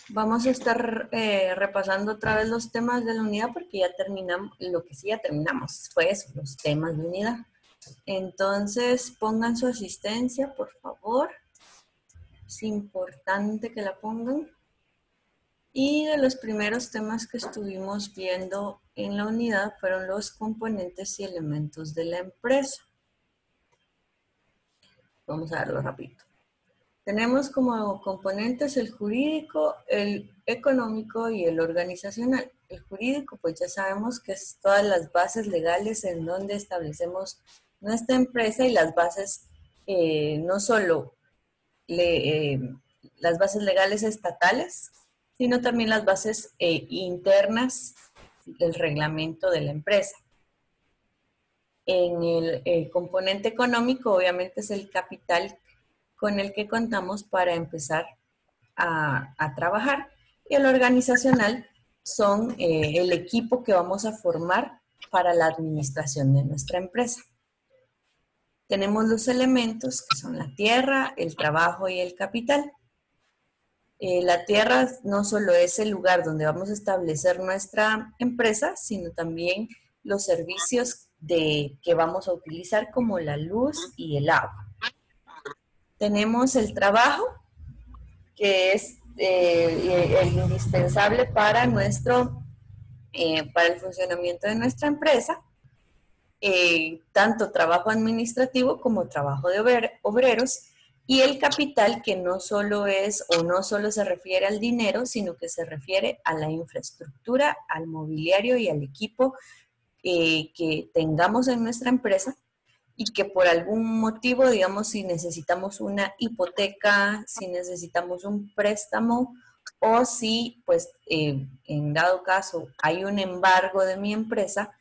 Vamos a estar repasando otra vez los temas de la unidad porque ya terminamos, lo que sí ya terminamos fue eso, los temas de unidad. Entonces pongan su asistencia, por favor. Es importante que la pongan. Y de los primeros temas que estuvimos viendo en la unidad fueron los componentes y elementos de la empresa. Vamos a verlo rápido. Tenemos como componentes el jurídico, el económico y el organizacional. El jurídico, pues ya sabemos que es todas las bases legales en donde establecemos nuestra empresa y las bases, no solo las bases legales estatales, sino también las bases internas del reglamento de la empresa. En el componente económico, obviamente, es el capital con el que contamos para empezar a trabajar. Y el organizacional son el equipo que vamos a formar para la administración de nuestra empresa. Tenemos los elementos que son la tierra, el trabajo y el capital. La tierra no solo es el lugar donde vamos a establecer nuestra empresa, sino también los servicios que vamos a utilizar como la luz y el agua. Tenemos el trabajo, que es el indispensable para el funcionamiento de nuestra empresa, tanto trabajo administrativo como trabajo de obreros, y el capital, que no solo es o no solo se refiere al dinero, sino que se refiere a la infraestructura, al mobiliario y al equipo que tengamos en nuestra empresa, y que por algún motivo, digamos, si necesitamos una hipoteca, si necesitamos un préstamo o si, pues, en dado caso hay un embargo de mi empresa,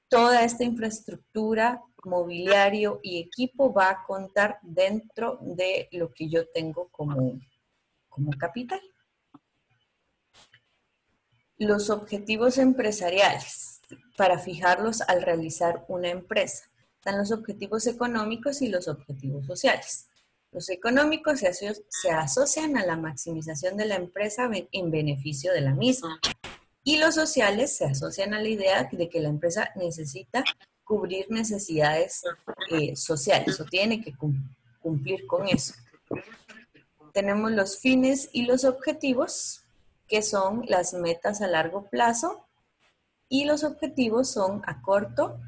toda esta infraestructura, mobiliario y equipo va a contar dentro de lo que yo tengo como capital. Los objetivos empresariales, para fijarlos al realizar una empresa. Están los objetivos económicos y los objetivos sociales. Los económicos se asocian a la maximización de la empresa en beneficio de la misma. Y los sociales se asocian a la idea de que la empresa necesita cubrir necesidades sociales o tiene que cumplir con eso. Tenemos los fines y los objetivos, que son las metas a largo plazo, y los objetivos son a corto,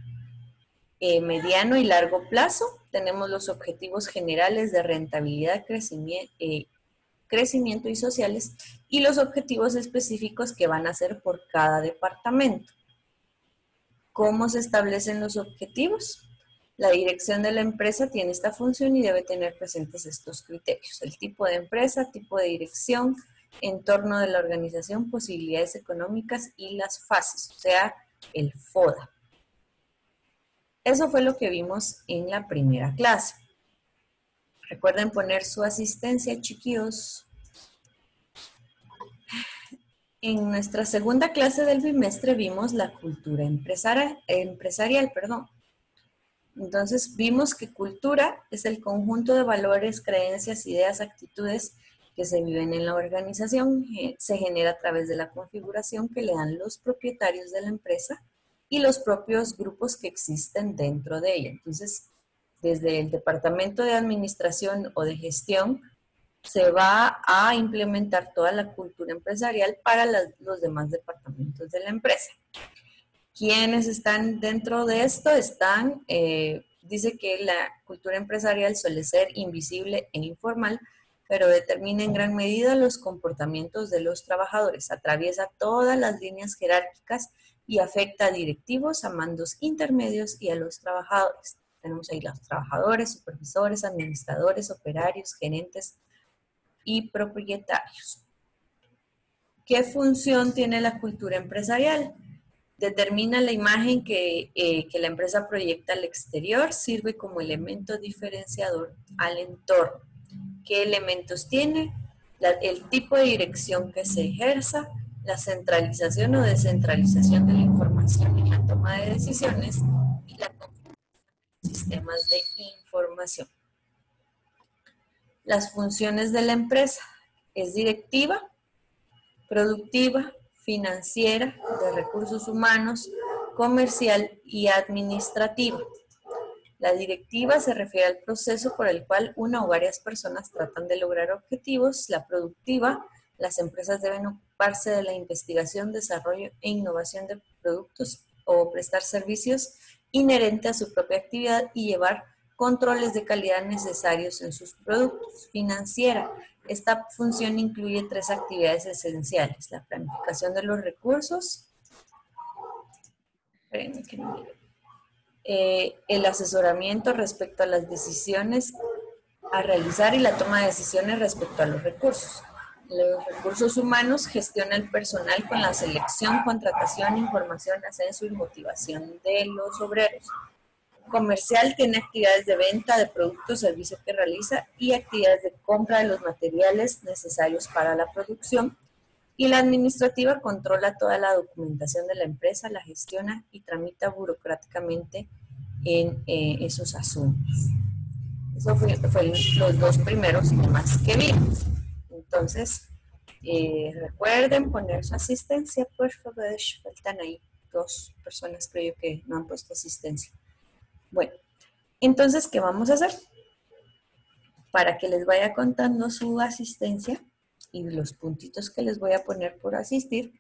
mediano y largo plazo. Tenemos los objetivos generales de rentabilidad, crecimiento y sociales, y los objetivos específicos que van a ser por cada departamento. ¿Cómo se establecen los objetivos? La dirección de la empresa tiene esta función y debe tener presentes estos criterios: el tipo de empresa, tipo de dirección, entorno de la organización, posibilidades económicas y las fases, o sea, el FODA. Eso fue lo que vimos en la primera clase. Recuerden poner su asistencia, chiquillos. En nuestra segunda clase del bimestre vimos la cultura empresarial. Entonces vimos que cultura es el conjunto de valores, creencias, ideas, actitudes que se viven en la organización. Se genera a través de la configuración que le dan los propietarios de la empresa y los propios grupos que existen dentro de ella. Entonces, desde el departamento de administración o de gestión, se va a implementar toda la cultura empresarial para los demás departamentos de la empresa. ¿Quiénes están dentro de esto? Dice que la cultura empresarial suele ser invisible e informal, pero determina en gran medida los comportamientos de los trabajadores, atraviesa todas las líneas jerárquicas y afecta a directivos, a mandos intermedios y a los trabajadores. Tenemos ahí los trabajadores, supervisores, administradores, operarios, gerentes y propietarios. ¿Qué función tiene la cultura empresarial? Determina la imagen que la empresa proyecta al exterior, sirve como elemento diferenciador al entorno. ¿Qué elementos tiene? El tipo de dirección que se ejerza, la centralización o descentralización de la información y la toma de decisiones, y la configuración de sistemas de información. Las funciones de la empresa: es directiva, productiva, financiera, de recursos humanos, comercial y administrativa. La directiva se refiere al proceso por el cual una o varias personas tratan de lograr objetivos. La productiva, las empresas deben ocuparse de la investigación, desarrollo e innovación de productos o prestar servicios inherentes a su propia actividad y llevar controles de calidad necesarios en sus productos. Financiera, esta función incluye tres actividades esenciales: la planificación de los recursos, el asesoramiento respecto a las decisiones a realizar y la toma de decisiones respecto a los recursos. Los recursos humanos gestiona el personal con la selección, contratación, información, ascenso y motivación de los obreros. Comercial tiene actividades de venta de productos, servicios que realiza y actividades de compra de los materiales necesarios para la producción. Y la administrativa controla toda la documentación de la empresa, la gestiona y tramita burocráticamente en esos asuntos. Eso fue los dos primeros temas que vimos. Entonces, recuerden poner su asistencia, por favor. Faltan ahí dos personas, creo yo, que no han puesto asistencia. Bueno, entonces, ¿qué vamos a hacer? Para que les vaya contando su asistencia y los puntitos que les voy a poner por asistir,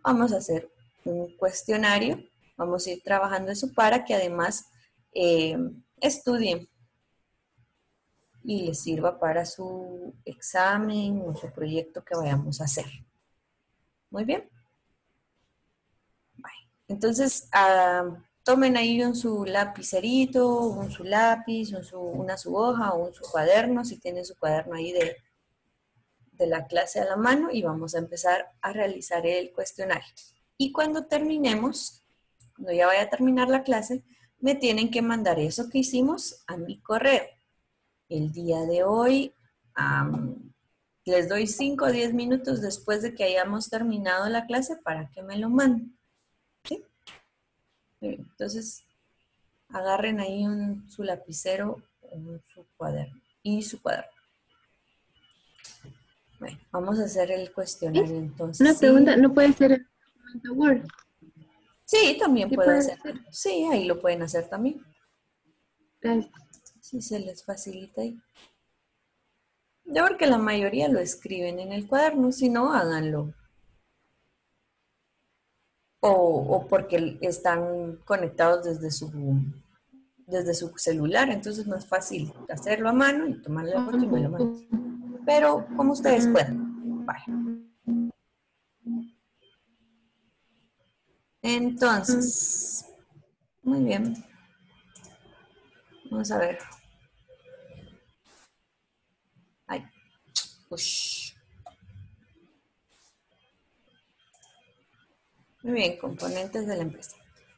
vamos a hacer un cuestionario. Vamos a ir trabajando eso para que además estudien y les sirva para su examen o su proyecto que vayamos a hacer. Muy bien. Entonces, tomen ahí su lapicerito, su lápiz, una su hoja o su cuaderno, si tienen su cuaderno ahí de la clase a la mano, y vamos a empezar a realizar el cuestionario. Y cuando terminemos, cuando ya vaya a terminar la clase, me tienen que mandar eso que hicimos a mi correo. El día de hoy les doy 5 o 10 minutos después de que hayamos terminado la clase para que me lo manden. ¿Sí? Entonces, agarren ahí su lapicero, su cuaderno y su cuaderno. Bueno, vamos a hacer el cuestionario entonces. Una pregunta, ¿sí? ¿no puede ser el documento Word? Sí, también ¿Sí puede puede ser. ser? Sí, ahí lo pueden hacer también. Gracias. Sí, se les facilita ahí. Yo creo que la mayoría lo escriben en el cuaderno, si no, háganlo. O porque están conectados desde su celular, entonces es más fácil hacerlo a mano y tomarle la foto y me lo mandan. Pero como ustedes puedan. Vale. Entonces, muy bien. Vamos a ver. Ay, ush. Muy bien, componentes de la empresa.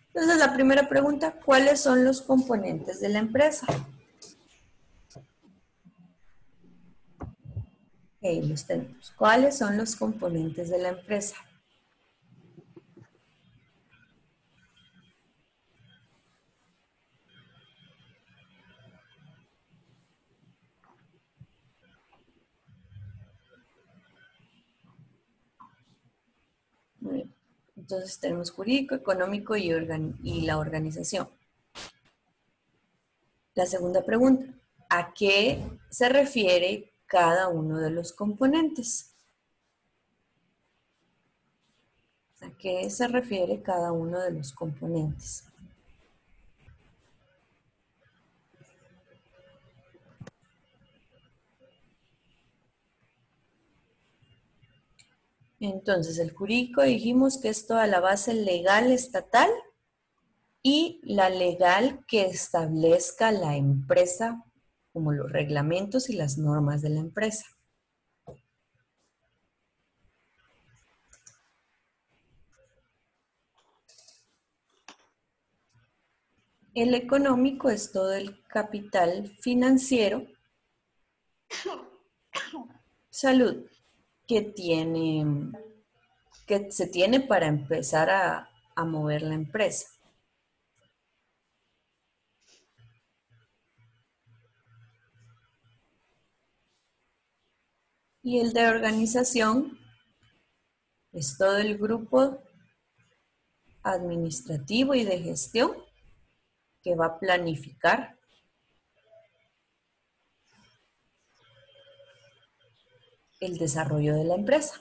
Entonces, la primera pregunta, ¿cuáles son los componentes de la empresa? Ok, los tenemos. ¿Cuáles son los componentes de la empresa? Muy bien. Entonces tenemos jurídico, económico y la organización. La segunda pregunta, ¿a qué se refiere cada uno de los componentes? ¿A qué se refiere cada uno de los componentes? Entonces, el jurídico dijimos que es toda la base legal estatal y la legal que establezca la empresa, como los reglamentos y las normas de la empresa. El económico es todo el capital financiero, salud, que se tiene para empezar a mover la empresa. Y el de organización Es todo el grupo administrativo y de gestión que va a planificar el desarrollo de la empresa.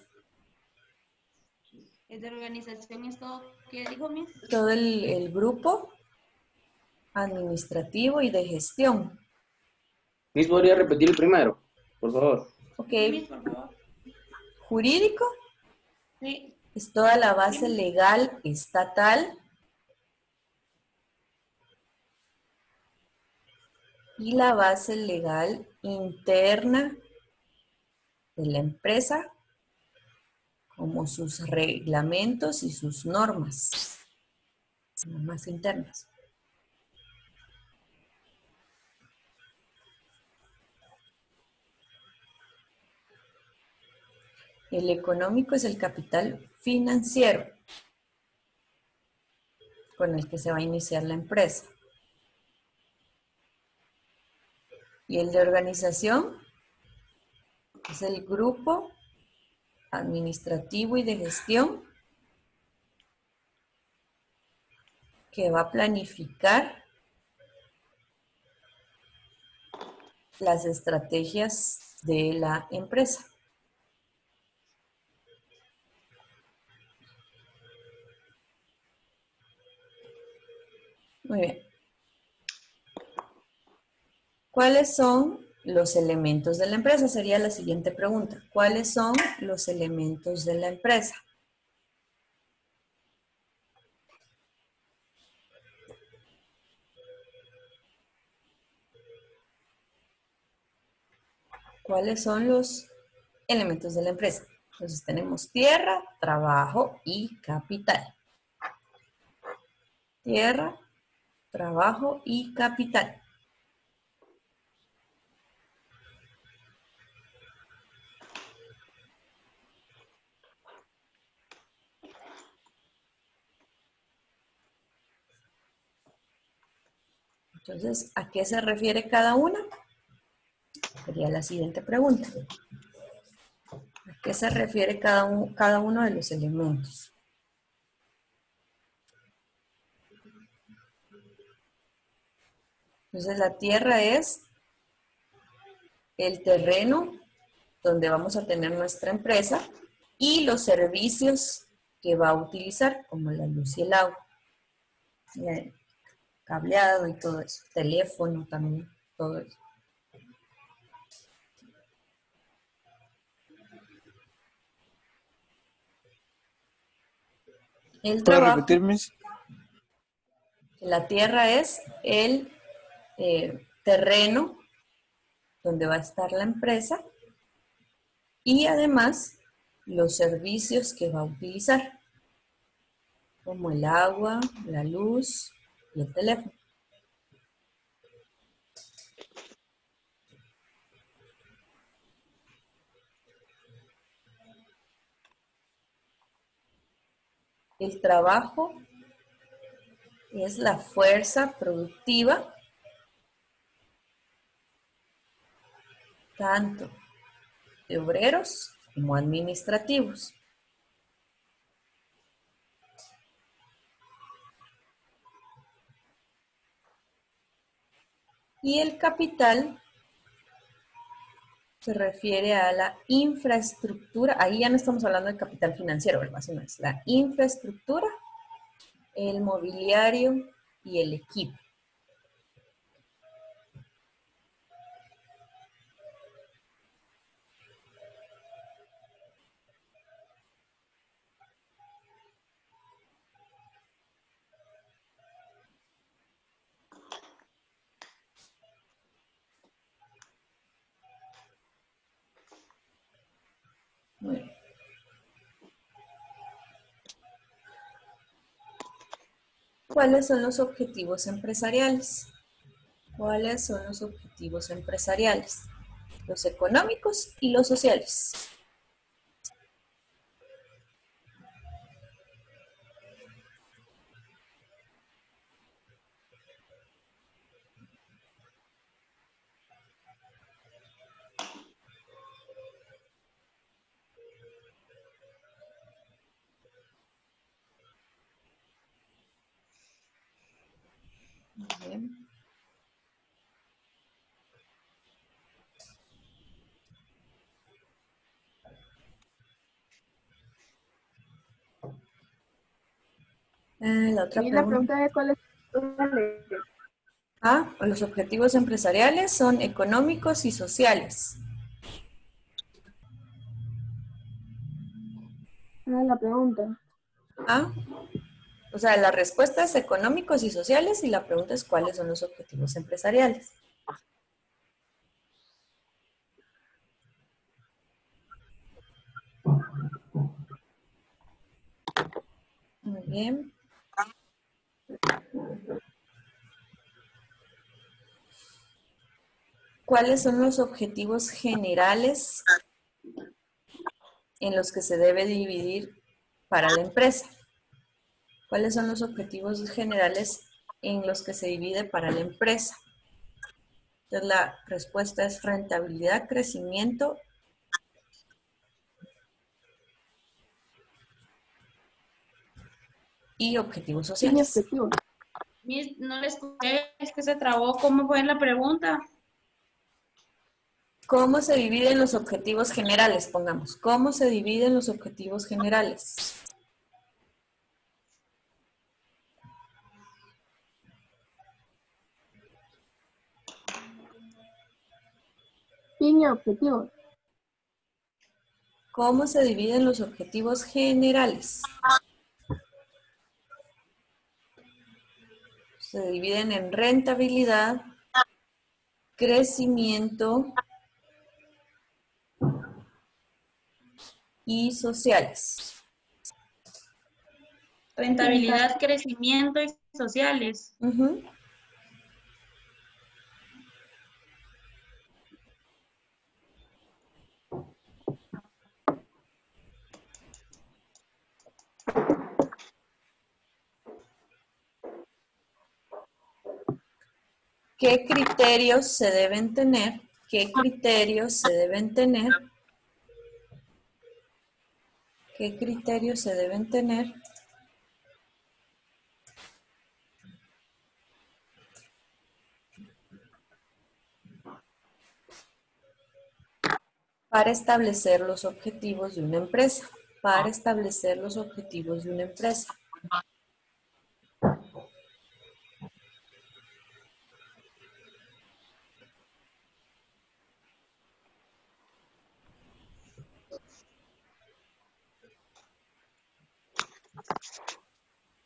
¿Es de organización esto que dijo Miss? Todo el grupo administrativo y de gestión. Miss, ¿podría repetir el primero? Por favor. Ok, Sí, Miss, por favor. jurídico Sí. es toda la base legal estatal y la base legal interna de la empresa, como sus reglamentos y sus normas internas. El económico es el capital financiero con el que se va a iniciar la empresa. Y el de organización es el grupo administrativo y de gestión que va a planificar las estrategias de la empresa. Muy bien. ¿Cuáles son los elementos de la empresa? Sería la siguiente pregunta. ¿Cuáles son los elementos de la empresa? ¿Cuáles son los elementos de la empresa? Entonces tenemos tierra, trabajo y capital. Tierra, trabajo y capital. Entonces, ¿a qué se refiere cada una? Sería la siguiente pregunta. ¿A qué se refiere cada uno de los elementos? Entonces, la tierra es el terreno donde vamos a tener nuestra empresa y los servicios que va a utilizar, como la luz y el agua, el cableado y todo eso, teléfono también, todo eso. El ¿Puede trabajo, repetir, Miss? la tierra es el terreno donde va a estar la empresa y además los servicios que va a utilizar, como el agua, la luz y el teléfono. El trabajo es la fuerza productiva, tanto de obreros como administrativos. Y el capital se refiere a la infraestructura, ahí ya no estamos hablando de capital financiero, ¿verdad? Sino es la infraestructura, el mobiliario y el equipo. Muy bien. ¿Cuáles son los objetivos empresariales? ¿Cuáles son los objetivos empresariales? Los económicos y los sociales. La otra Y la pregunta. pregunta de cuáles son Los objetivos empresariales son económicos y sociales. la pregunta. Ah, o sea, la respuesta es económicos y sociales y la pregunta es cuáles son los objetivos empresariales. Muy bien. ¿Cuáles son los objetivos generales en los que se debe dividir para la empresa? ¿Cuáles son los objetivos generales en los que se divide para la empresa? Entonces la respuesta es rentabilidad, crecimiento y objetivos Fin y sociales. objetivo. Miss, no le escuché, es que se trabó. ¿Cómo fue la pregunta? ¿Cómo se dividen los objetivos generales? Pongamos, ¿cómo se dividen los objetivos generales? Fin y objetivo. ¿Cómo se dividen los objetivos generales? Se dividen en rentabilidad, crecimiento y sociales. Rentabilidad, crecimiento y sociales. Ujú. ¿Qué criterios se deben tener? ¿Qué criterios se deben tener? ¿Qué criterios se deben tener para establecer los objetivos de una empresa? Para establecer los objetivos de una empresa.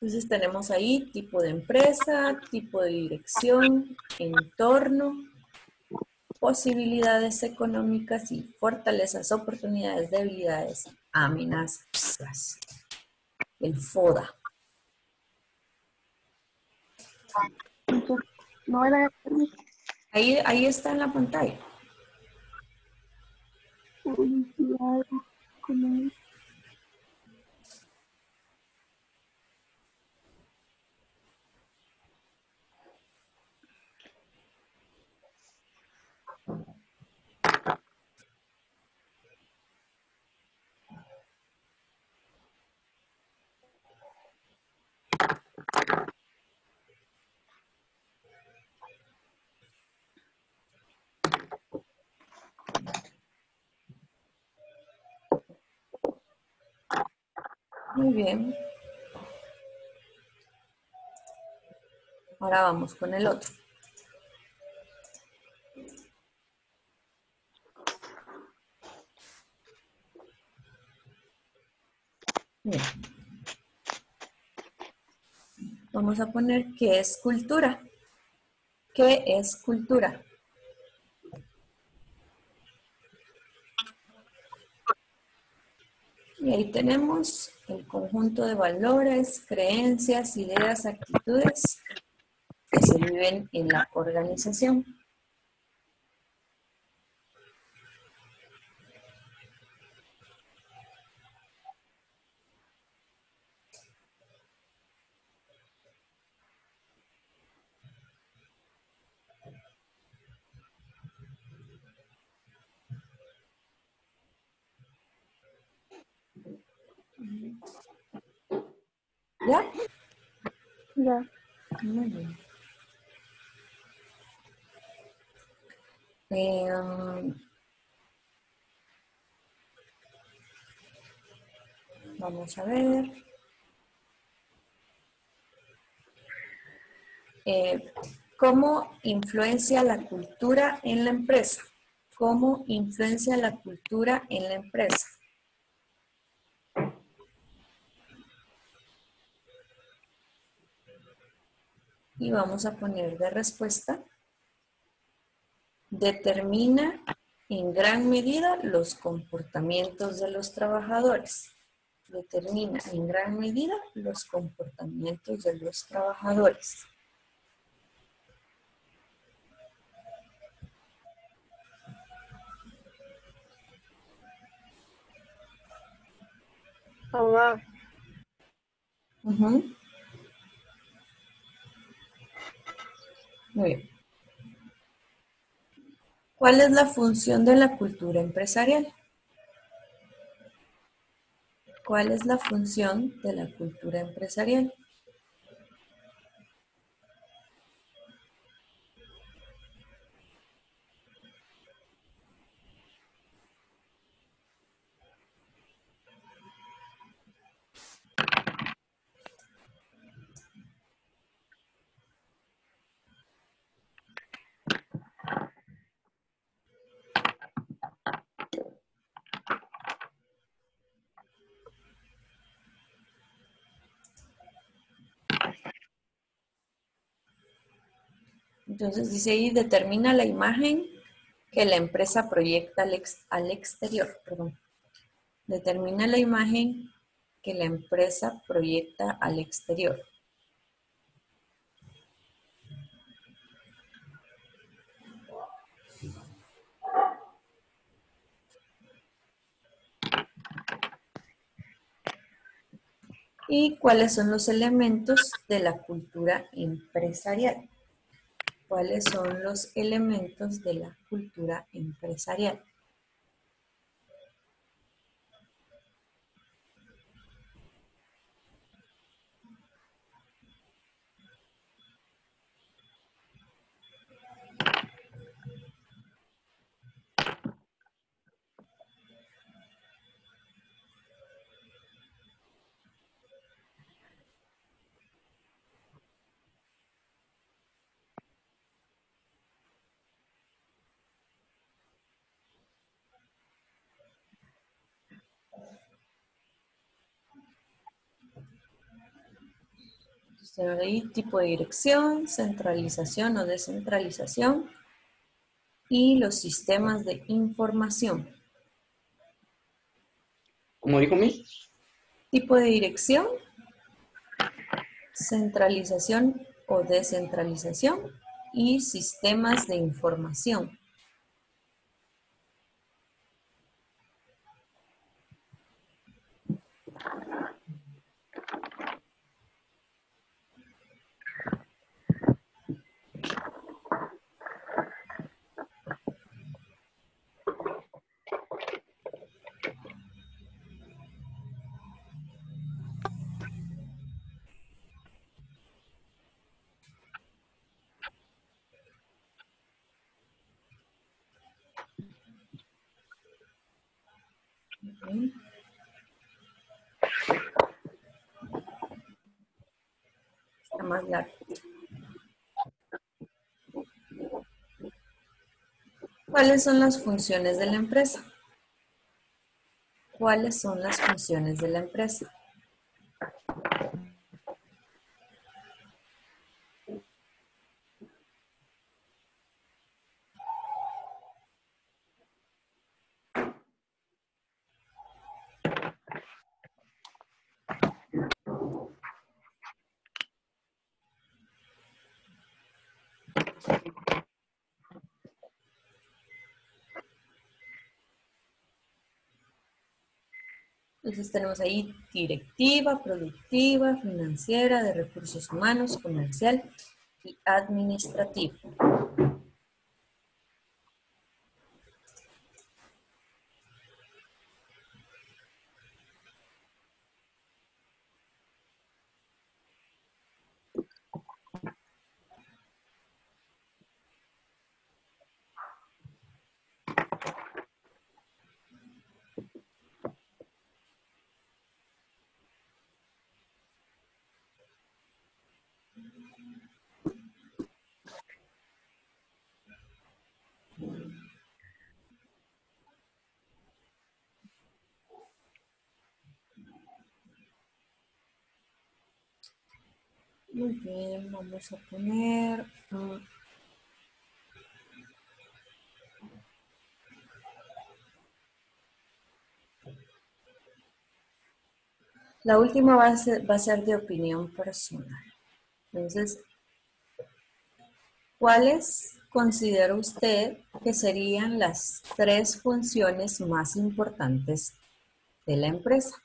Entonces tenemos ahí tipo de empresa, tipo de dirección, entorno, posibilidades económicas y fortalezas, oportunidades, debilidades, amenazas. El FODA. No era Ahí está en la pantalla. publicidad, económica. Muy bien. Ahora vamos con el otro. Bien. Vamos a poner qué es cultura. ¿Qué es cultura? Y ahí tenemos el conjunto de valores, creencias, ideas, actitudes que se viven en la organización. ¿Ya? Ya. Muy bien. Vamos a ver. Eh, ¿Cómo influencia la cultura en la empresa? ¿Cómo influencia la cultura en la empresa? Y vamos a poner de respuesta: determina en gran medida los comportamientos de los trabajadores. Determina en gran medida los comportamientos de los trabajadores. Mamá, Ujú. Muy bien. ¿Cuál es la función de la cultura empresarial? ¿Cuál es la función de la cultura empresarial? Entonces dice ahí, determina la imagen que la empresa proyecta al exterior. Perdón. Determina la imagen que la empresa proyecta al exterior. ¿Y cuáles son los elementos de la cultura empresarial? ¿Cuáles son los elementos de la cultura empresarial? Entonces, ahí tipo de dirección, centralización o descentralización y los sistemas de información. ¿Cómo dijo Miss? Tipo de dirección, centralización o descentralización y sistemas de información. ¿Ok? Está más largo. ¿Cuáles son las funciones de la empresa? ¿Cuáles son las funciones de la empresa? Entonces tenemos ahí directiva, productiva, financiera, de recursos humanos, comercial y administrativa. Muy bien, vamos a poner... la última va a ser de opinión personal. Entonces, ¿cuáles considera usted que serían las 3 funciones más importantes de la empresa?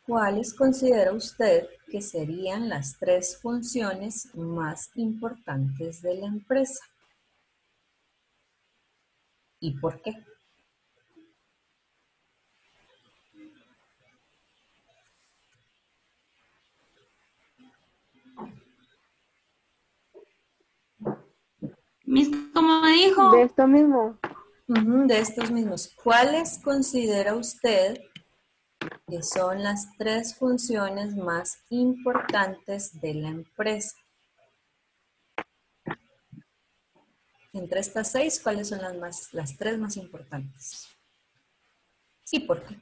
¿Cuáles considera usted que serían las 3 funciones más importantes de la empresa? ¿Y por qué? Miss, ¿cómo me dijo? De esto mismo. De estos mismos, ¿cuáles considera usted que son las 3 funciones más importantes de la empresa? Entre estas 6, ¿cuáles son las 3 más importantes? ¿Y por qué?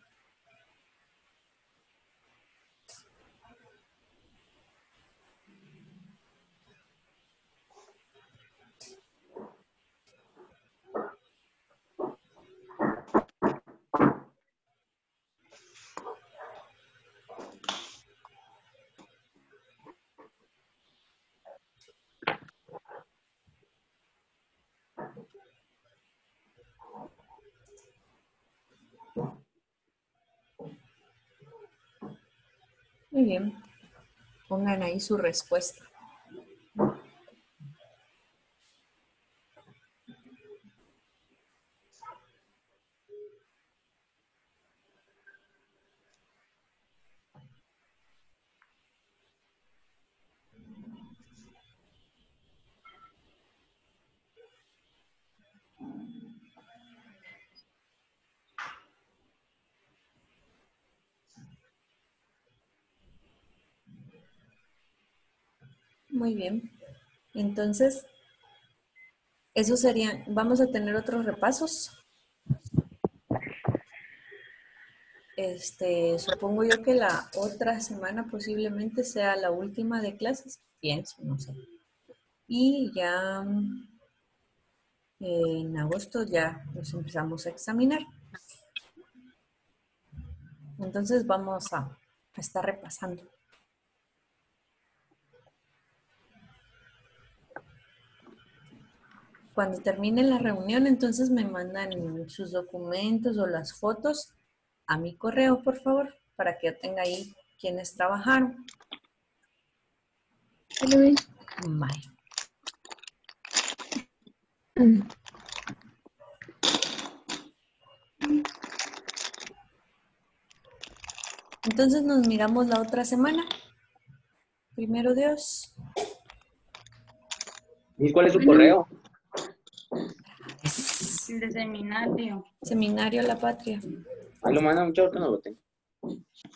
Muy bien, pongan ahí su respuesta. Muy bien, entonces, eso sería, vamos a tener otros repasos. Supongo yo que la otra semana posiblemente sea la última de clases, pienso, no sé. Y ya en agosto ya nos empezamos a examinar. Entonces vamos a estar repasando. Cuando termine la reunión, entonces me mandan sus documentos o las fotos a mi correo, por favor, para que yo tenga ahí quienes trabajaron. Bye. Entonces nos miramos la otra semana. Primero Dios. ¿Y cuál es su correo? De seminario. Seminario La Patria. Ahí lo manda, mucho que no lo tengo.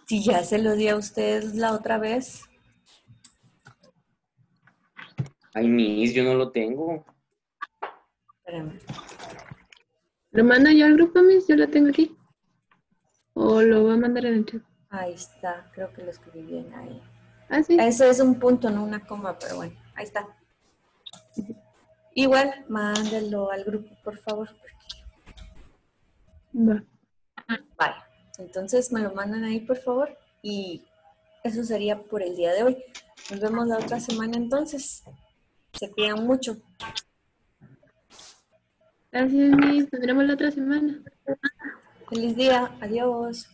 Si ya se lo di a ustedes la otra vez. Ay, Miss, yo no lo tengo. Espérame. ¿Lo mando yo al grupo, Miss? Yo lo tengo aquí. ¿O lo va a mandar en el chat? Ahí está, creo que lo escribí bien ahí. Ah, sí. Ese es un punto, no una coma, pero bueno, ahí está. Igual, mándelo al grupo, por favor. Va. Vale, entonces me lo mandan ahí, por favor. Y eso sería por el día de hoy. Nos vemos la otra semana entonces. Se cuidan mucho. Gracias, Miss. Nos veremos la otra semana. Feliz día. Adiós.